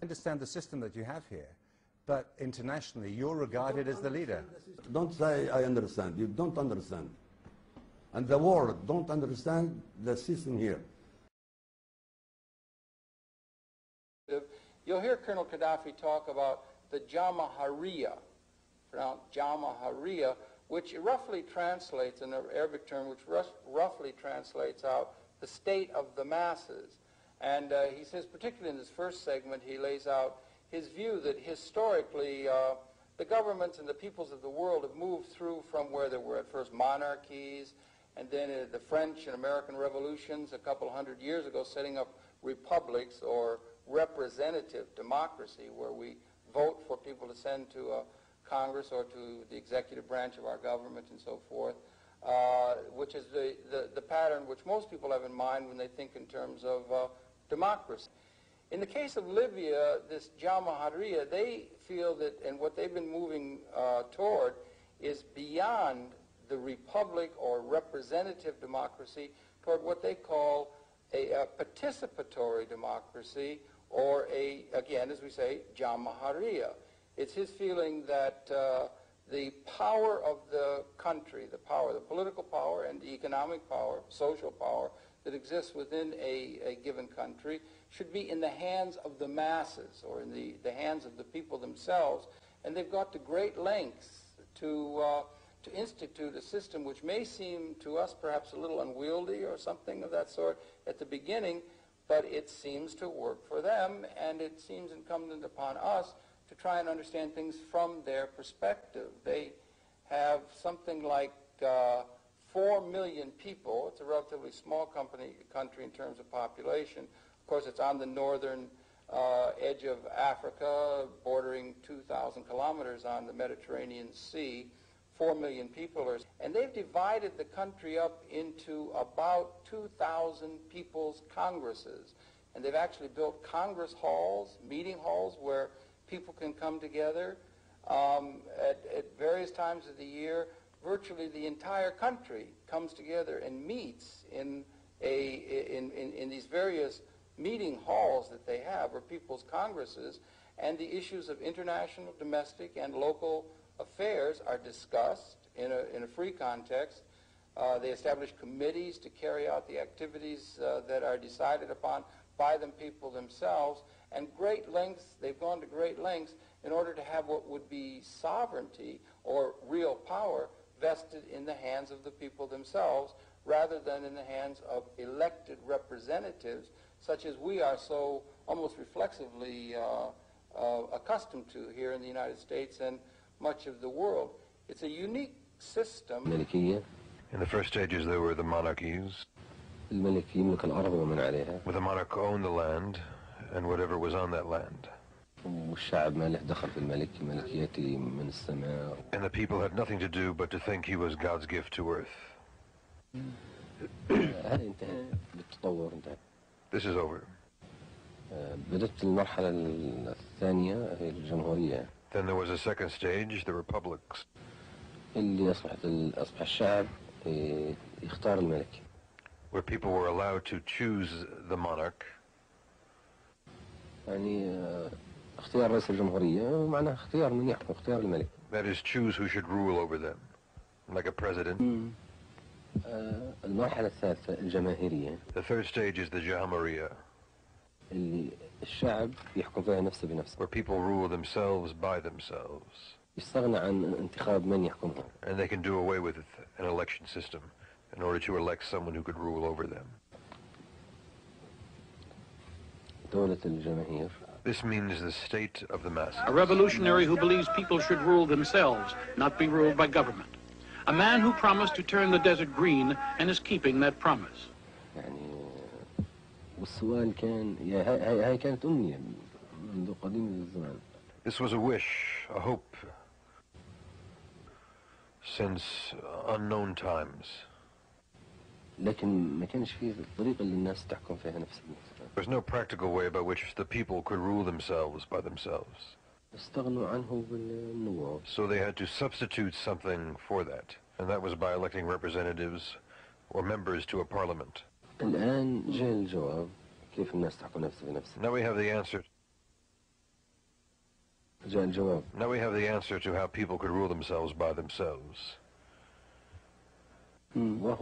understand the system that you have here, but internationally you're regarded as the leader. Don't say I understand. You don't understand. And the world don't understand the system here. You'll hear Colonel Gaddafi talk about the Jamahiriya, pronounced Jamahiriya, which roughly translates, in an Arabic term, which roughly translates out the state of the masses. And he says, particularly in this first segment, he lays out his view that historically the governments and the peoples of the world have moved through from where there were at first monarchies, and then the French and American revolutions a couple hundred years ago, setting up republics or representative democracy, where we vote for people to send to Congress or to the executive branch of our government and so forth, which is the pattern which most people have in mind when they think in terms of democracy. In the case of Libya, this Jamahiriya, they feel that, and what they've been moving toward, is beyond the republic or representative democracy toward what they call a participatory democracy, or again, as we say, Jamahiriya. It's his feeling that the power of the country, the political power and the economic power, social power that exists within a given country should be in the hands of the masses, or in the hands of the people themselves. And they've got to great lengths to institute a system which may seem to us perhaps a little unwieldy or something of that sort at the beginning, but it seems to work for them, and it seems incumbent upon us to try and understand things from their perspective. They have something like 4 million people. It's a relatively small country in terms of population. Of course, it's on the northern edge of Africa, bordering 2,000 kilometers on the Mediterranean Sea. 4 million people, and they've divided the country up into about 2,000 people's congresses. And they've actually built congress halls, meeting halls, where people can come together at various times of the year. Virtually the entire country comes together and meets in these various meeting halls that they have, or people's congresses, and the issues of international, domestic, and local affairs are discussed in a free context. They establish committees to carry out the activities that are decided upon by the people themselves, and they've gone to great lengths in order to have what would be sovereignty or real power vested in the hands of the people themselves, rather than in the hands of elected representatives, such as we are so almost reflexively accustomed to here in the United States and much of the world. It's a unique system. In the first stages, there were the monarchies, where the monarch owned the land and whatever was on that land. And the people had nothing to do but to think he was God's gift to earth. This is over. Then there was a second stage, the republics, where people were allowed to choose the monarch. That is, choose who should rule over them, like a president. The third stage is the Jamahiriya, where people rule themselves by themselves. And they can do away with an election system in order to elect someone who could rule over them. This means the state of the masses. A revolutionary who believes people should rule themselves, not be ruled by government. A man who promised to turn the desert green and is keeping that promise. This was a wish, a hope, since unknown times. There's no practical way by which the people could rule themselves by themselves. So they had to substitute something for that, and that was by electing representatives or members to a parliament. Now we have the answer. Now we have the answer to how people could rule themselves by themselves. And that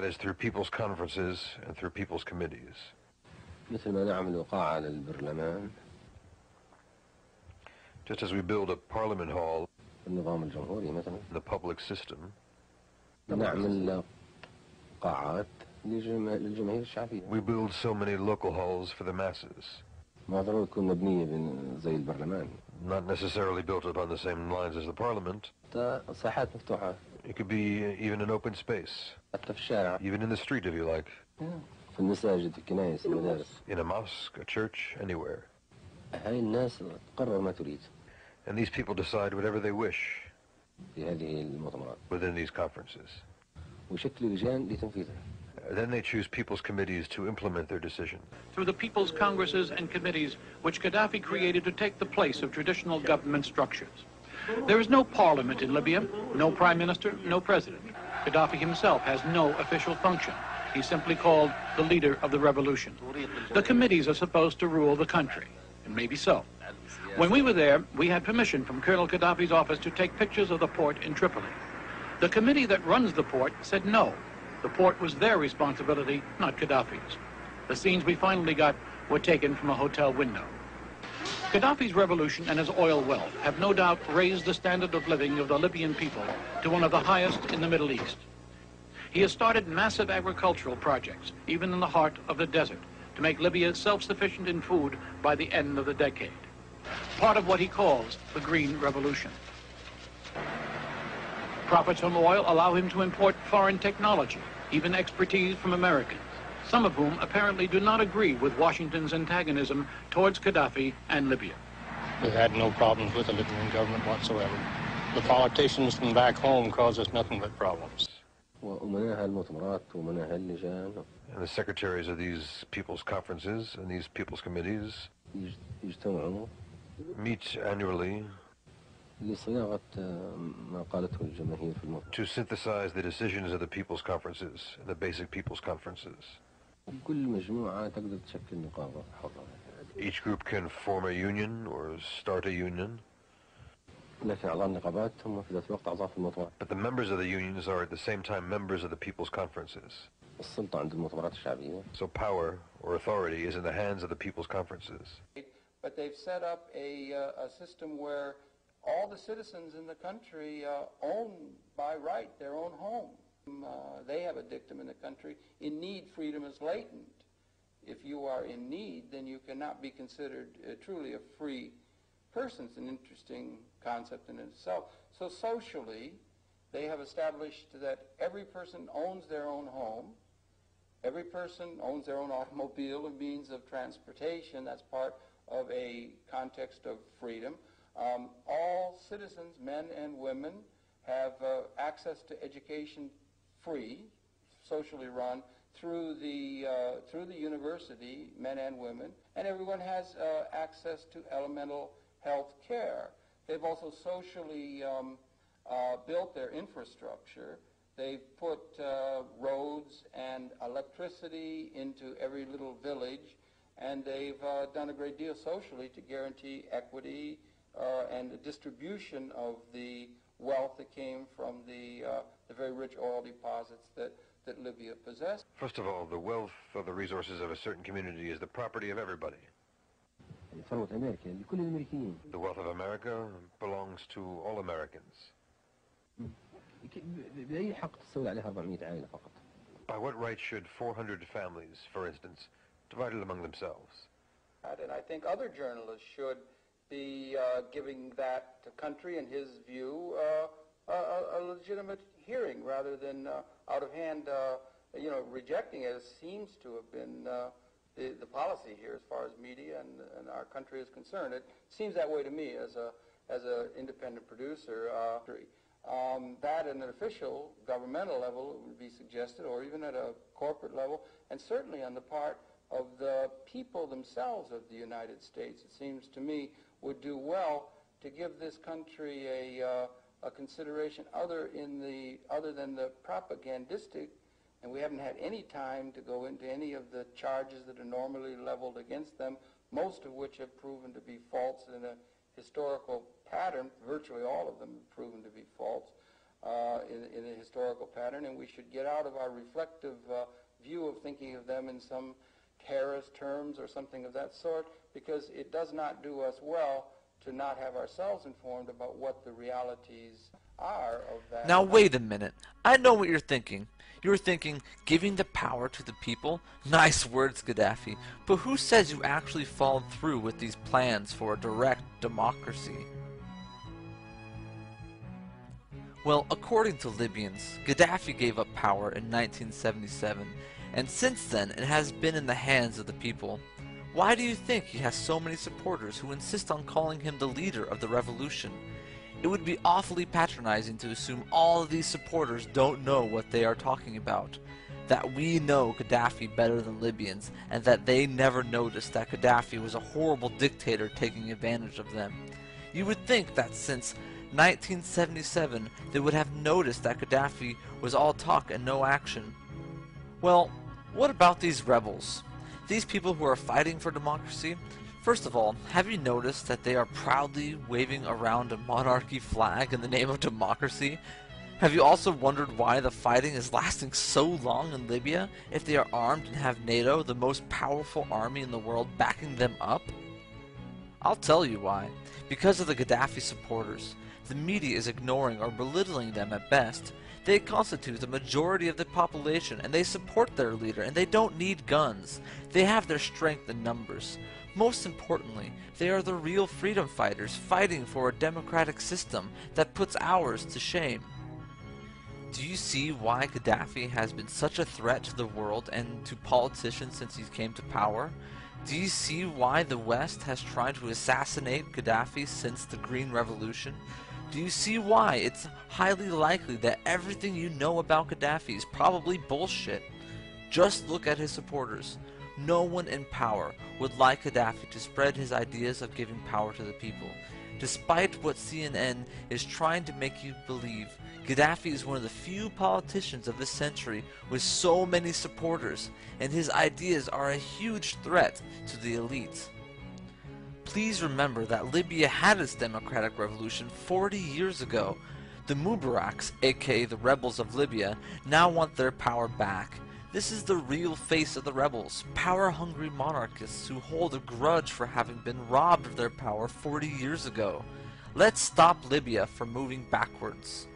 is through people's conferences and through people's committees. Just as we build a parliament hall in the public system, we build so many local halls for the masses. Not necessarily built upon the same lines as the parliament. It could be even an open space, even in the street if you like, in a mosque, a church, anywhere. And these people decide whatever they wish within these conferences. Then they choose people's committees to implement their decision. Through the people's congresses and committees which Gaddafi created to take the place of traditional government structures. There is no parliament in Libya, no prime minister, no president. Gaddafi himself has no official function. He's simply called the leader of the revolution. The committees are supposed to rule the country, and maybe so. When we were there, we had permission from Colonel Gaddafi's office to take pictures of the port in Tripoli. The committee that runs the port said no. The port was their responsibility, not Gaddafi's. The scenes we finally got were taken from a hotel window. Gaddafi's revolution and his oil wealth have no doubt raised the standard of living of the Libyan people to one of the highest in the Middle East. He has started massive agricultural projects, even in the heart of the desert, to make Libya self-sufficient in food by the end of the decade. Part of what he calls the Green Revolution. Profits from oil allow him to import foreign technology, even expertise from Americans, some of whom apparently do not agree with Washington's antagonism towards Gaddafi and Libya. We've had no problems with the Libyan government whatsoever. The politicians from back home cause us nothing but problems. And the secretaries of these people's conferences and these people's committees meet annually to synthesize the decisions of the people's conferences, the basic people's conferences. Each group can form a union or start a union. But the members of the unions are at the same time members of the people's conferences. So power or authority is in the hands of the people's conferences. But they've set up a system where all the citizens in the country own by right their own home. They have a dictum in the country: in need, freedom is latent. If you are in need, then you cannot be considered truly a free person. It's an interesting concept in itself. So socially, they have established that every person owns their own home. Every person owns their own automobile and means of transportation. That's part of a context of freedom. All citizens, men and women, have access to education free, socially run, through the university, men and women, and everyone has access to elemental health care. They've also socially built their infrastructure. They've put roads and electricity into every little village, and they've done a great deal socially to guarantee equity and the distribution of the wealth that came from the very rich oil deposits that Libya possessed. First of all, the wealth or the resources of a certain community is the property of everybody. The wealth of America belongs to all Americans. By what right should 400 families, for instance, divide it among themselves? And I think other journalists should be giving that country, in his view, a legitimate hearing rather than out of hand, rejecting it, as seems to have been the policy here as far as media and our country is concerned. It seems that way to me as an independent producer. That at an official governmental level would be suggested, or even at a corporate level, and certainly on the part of the people themselves of the United States, it seems to me, would do well to give this country a consideration other than the propagandistic and we haven't had any time to go into any of the charges that are normally leveled against them, most of which have proven to be false in a historical pattern. Virtually all of them have proven to be false in a historical pattern, and we should get out of our reflective view of thinking of them in some terrorist terms or something of that sort, because it does not do us well to not have ourselves informed about what the realities are of that. Now wait a minute. I know what you're thinking. You're thinking, giving the power to the people? Nice words, Gaddafi. But who says you actually followed through with these plans for a direct democracy? Well, according to Libyans, Gaddafi gave up power in 1977, and since then it has been in the hands of the people. Why do you think he has so many supporters who insist on calling him the leader of the revolution? It would be awfully patronizing to assume all of these supporters don't know what they are talking about. That we know Gaddafi better than Libyans, and that they never noticed that Gaddafi was a horrible dictator taking advantage of them. You would think that since 1977 they would have noticed that Gaddafi was all talk and no action. Well, what about these rebels? These people who are fighting for democracy? First of all, have you noticed that they are proudly waving around a monarchy flag in the name of democracy? Have you also wondered why the fighting is lasting so long in Libya if they are armed and have NATO, the most powerful army in the world, backing them up? I'll tell you why. Because of the Gaddafi supporters. The media is ignoring or belittling them at best. They constitute the majority of the population, and they support their leader, and they don't need guns. They have their strength in numbers. Most importantly, they are the real freedom fighters fighting for a democratic system that puts ours to shame. Do you see why Gaddafi has been such a threat to the world and to politicians since he came to power? Do you see why the West has tried to assassinate Gaddafi since the Green Revolution? Do you see why it's highly likely that everything you know about Gaddafi is probably bullshit? Just look at his supporters. No one in power would like Gaddafi to spread his ideas of giving power to the people. Despite what CNN is trying to make you believe, Gaddafi is one of the few politicians of this century with so many supporters, and his ideas are a huge threat to the elite. Please remember that Libya had its democratic revolution 40 years ago. The Mubaraks, aka the rebels of Libya, now want their power back. This is the real face of the rebels, power-hungry monarchists who hold a grudge for having been robbed of their power 40 years ago. Let's stop Libya from moving backwards.